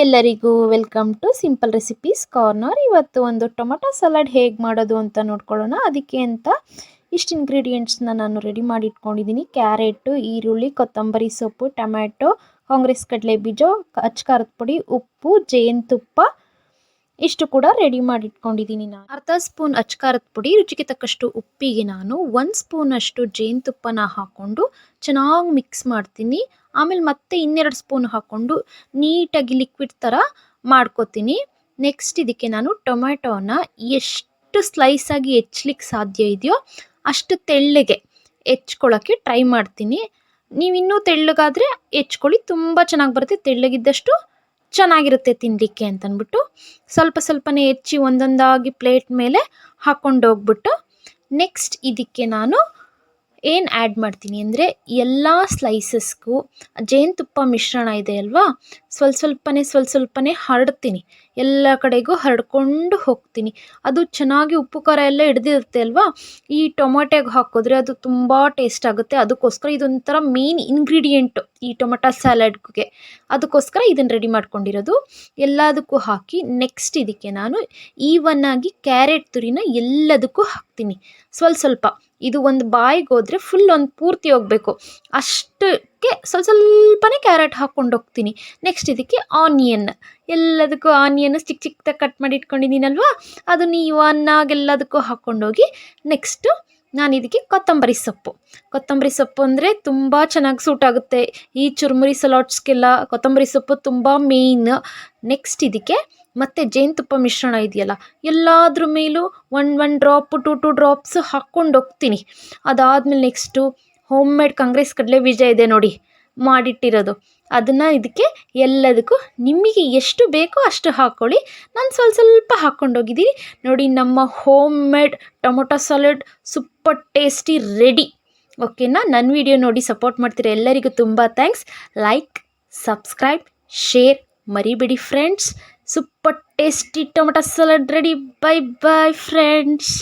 ಎಲ್ಲರಿಗೂ welcome to simple recipes corner. ಇವತ್ತು ಒಂದು ಟೊಮೆಟೊ ಸಲಾಡ್ ಹೇಗೆ ಮಾಡೋದು ಅಂತ ನೋಡ್ಕೊಳ್ಳೋಣ. ಅದಕ್ಕೆ ಅಂತ ಇಷ್ಟು ಇಂಗ್ರೀಡಿಯೆಂಟ್ಸ್ನ ನಾನು ರೆಡಿ ಮಾಡಿ ಇಟ್ಕೊಂಡಿದ್ದೀನಿ. ಕ್ಯಾರೆಟು, ಈರುಳ್ಳಿ, ಕೊತ್ತಂಬರಿ ಸೊಪ್ಪು, ಟೊಮ್ಯಾಟೊ, ಕಾಂಗ್ರೆಸ್ ಕಡಲೆ ಬೀಜ, ಅಚ್ಚ ಖಾರದ ಪುಡಿ, ಉಪ್ಪು, ಜೇನುತುಪ್ಪ ಇಷ್ಟು ಕೂಡ ರೆಡಿ ಮಾಡಿ ಇಟ್ಕೊಂಡಿದ್ದೀನಿ. ನಾನು ಅರ್ಧ ಸ್ಪೂನ್ ಅಚ್ಚ ಖಾರದ ಪುಡಿ, ರುಚಿಗೆ ತಕ್ಕಷ್ಟು ಉಪ್ಪಿಗೆ ನಾನು 1 ಸ್ಪೂನ್ ಅಷ್ಟು ಜೇನುತುಪ್ಪನ ಹಾಕ್ಕೊಂಡು ಚೆನ್ನಾಗಿ ಮಿಕ್ಸ್ ಮಾಡ್ತೀನಿ. ಆಮೇಲೆ ಮತ್ತೆ 2 ಸ್ಪೂನ್ ಹಾಕ್ಕೊಂಡು ನೀಟಾಗಿ ಲಿಕ್ವಿಡ್ ಥರ ಮಾಡ್ಕೋತೀನಿ. ನೆಕ್ಸ್ಟ್ ಇದಕ್ಕೆ ನಾನು ಟೊಮ್ಯಾಟೋನ ಎಷ್ಟು ಸ್ಲೈಸಾಗಿ ಹೆಚ್ಚಲಿಕ್ಕೆ ಸಾಧ್ಯ ಇದೆಯೋ ಅಷ್ಟು ತೆಳ್ಳಗೆ ಹೆಚ್ಕೊಳ್ಳೋಕ್ಕೆ ಟ್ರೈ ಮಾಡ್ತೀನಿ. ನೀವು ಇನ್ನೂ ತೆಳ್ಳಗಾದರೆ ಹೆಚ್ಕೊಳ್ಳಿ, ತುಂಬ ಚೆನ್ನಾಗಿ ಬರುತ್ತೆ. ತೆಳ್ಳಗಿದ್ದಷ್ಟು ಚೆನ್ನಾಗಿರುತ್ತೆ ತಿನ್ನಲಿಕ್ಕೆ ಅಂತಂದ್ಬಿಟ್ಟು ಸ್ವಲ್ಪನೇ ಹೆಚ್ಚಿ ಒಂದೊಂದಾಗಿ ಪ್ಲೇಟ್ ಮೇಲೆ ಹಾಕ್ಕೊಂಡು ಹೋಗ್ಬಿಟ್ಟು ನೆಕ್ಸ್ಟ್ ಇದಕ್ಕೆ ನಾನು ಏನು ಆ್ಯಡ್ ಮಾಡ್ತೀನಿ ಅಂದರೆ ಎಲ್ಲ ಸ್ಲೈಸಸ್ಗೂ ಜೇನುತುಪ್ಪ ಮಿಶ್ರಣ ಇದೆ ಅಲ್ವಾ, ಸ್ವಲ್ಪನೇ ಹರಡ್ತೀನಿ, ಎಲ್ಲ ಕಡೆಗೂ ಹರಡ್ಕೊಂಡು ಹೋಗ್ತೀನಿ. ಅದು ಚೆನ್ನಾಗಿ ಉಪ್ಪು ಖಾರ ಎಲ್ಲ ಹಿಡ್ದಿರುತ್ತೆ ಅಲ್ವಾ, ಈ ಟೊಮೊಟೊಗೆ ಹಾಕಿದ್ರೆ ಅದು ತುಂಬ ಟೇಸ್ಟ್ ಆಗುತ್ತೆ. ಅದಕ್ಕೋಸ್ಕರ ಇದೊಂಥರ ಮೇನ್ ಇಂಗ್ರೀಡಿಯೆಂಟು ಈ ಟೊಮೆಟೊ ಸ್ಯಾಲಡ್ಗೆ. ಅದಕ್ಕೋಸ್ಕರ ಇದನ್ನು ರೆಡಿ ಮಾಡ್ಕೊಂಡಿರೋದು. ಎಲ್ಲದಕ್ಕೂ ಹಾಕಿ ನೆಕ್ಸ್ಟ್ ಇದಕ್ಕೆ ನಾನು ಈವನ್ನಾಗಿ ಕ್ಯಾರೆಟ್ ತುರಿನ ಎಲ್ಲದಕ್ಕೂ ಹಾಕ್ತೀನಿ. ಸ್ವಲ್ಪ ಇದು ಒಂದು ಬಾಯಿಗೆ ಹೋದರೆ ಫುಲ್ ಒಂದು ಪೂರ್ತಿ ಹೋಗಬೇಕು, ಅಷ್ಟಕ್ಕೆ ಸ್ವಲ್ಪನೇ ಕ್ಯಾರೆಟ್ ಹಾಕ್ಕೊಂಡು ಹೋಗ್ತೀನಿ. ನೆಕ್ಸ್ಟ್ ಇದಕ್ಕೆ ಆನಿಯನ್, ಎಲ್ಲದಕ್ಕೂ ಆನಿಯನ್ ಚಿಕ್ಕದಾಗಿ ಕಟ್ ಮಾಡಿ ಇಟ್ಕೊಂಡಿದ್ದೀನಲ್ವ, ಅದನ್ನು ಇವನ್ನಾಗಿ ಎಲ್ಲದಕ್ಕೂ ಹಾಕ್ಕೊಂಡೋಗಿ ನೆಕ್ಸ್ಟು ನಾನು ಇದಕ್ಕೆ ಕೊತ್ತಂಬರಿ ಸೊಪ್ಪು ಅಂದರೆ ತುಂಬ ಚೆನ್ನಾಗಿ ಸೂಟ್ ಆಗುತ್ತೆ. ಈ ಚುರುಮುರಿ ಸಲಾಡ್ಸ್ಗೆಲ್ಲ ಕೊತ್ತಂಬರಿ ಸೊಪ್ಪು ತುಂಬ ಮೇಯ್ನ್. ನೆಕ್ಸ್ಟ್ ಇದಕ್ಕೆ ಮತ್ತು ಜೇನುತುಪ್ಪ ಮಿಶ್ರಣ ಇದೆಯಲ್ಲ, ಎಲ್ಲಾದ್ರ ಮೇಲೂ 1 ಡ್ರಾಪು 2 ಡ್ರಾಪ್ಸ್ ಹಾಕ್ಕೊಂಡು ಹೋಗ್ತೀನಿ. ಅದಾದಮೇಲೆ ನೆಕ್ಸ್ಟು ಹೋಮ್ ಮೇಡ್ ಕಾಂಗ್ರೆಸ್ ಕಡಲೆ ಬೀಜ ಇದೆ ನೋಡಿ ಮಾಡಿಟ್ಟಿರೋದು, ಅದನ್ನು ಇದಕ್ಕೆ ಎಲ್ಲದಕ್ಕೂ ನಿಮಗೆ ಎಷ್ಟು ಬೇಕೋ ಅಷ್ಟು ಹಾಕ್ಕೊಳ್ಳಿ. ನಾನು ಸ್ವಲ್ಪ ಹಾಕ್ಕೊಂಡೋಗಿದ್ದೀನಿ ನೋಡಿ. ನಮ್ಮ home made tomato salad super tasty ready. ಓಕೆನಾ? ನನ್ನ ವಿಡಿಯೋ ನೋಡಿ ಸಪೋರ್ಟ್ ಮಾಡ್ತೀರಾ, ಎಲ್ಲರಿಗೂ ತುಂಬ ಥ್ಯಾಂಕ್ಸ್. ಲೈಕ್, ಸಬ್ಸ್ಕ್ರೈಬ್, ಶೇರ್ ಮರಿಬೇಡಿ friends. Super tasty tomato salad ready. By friends.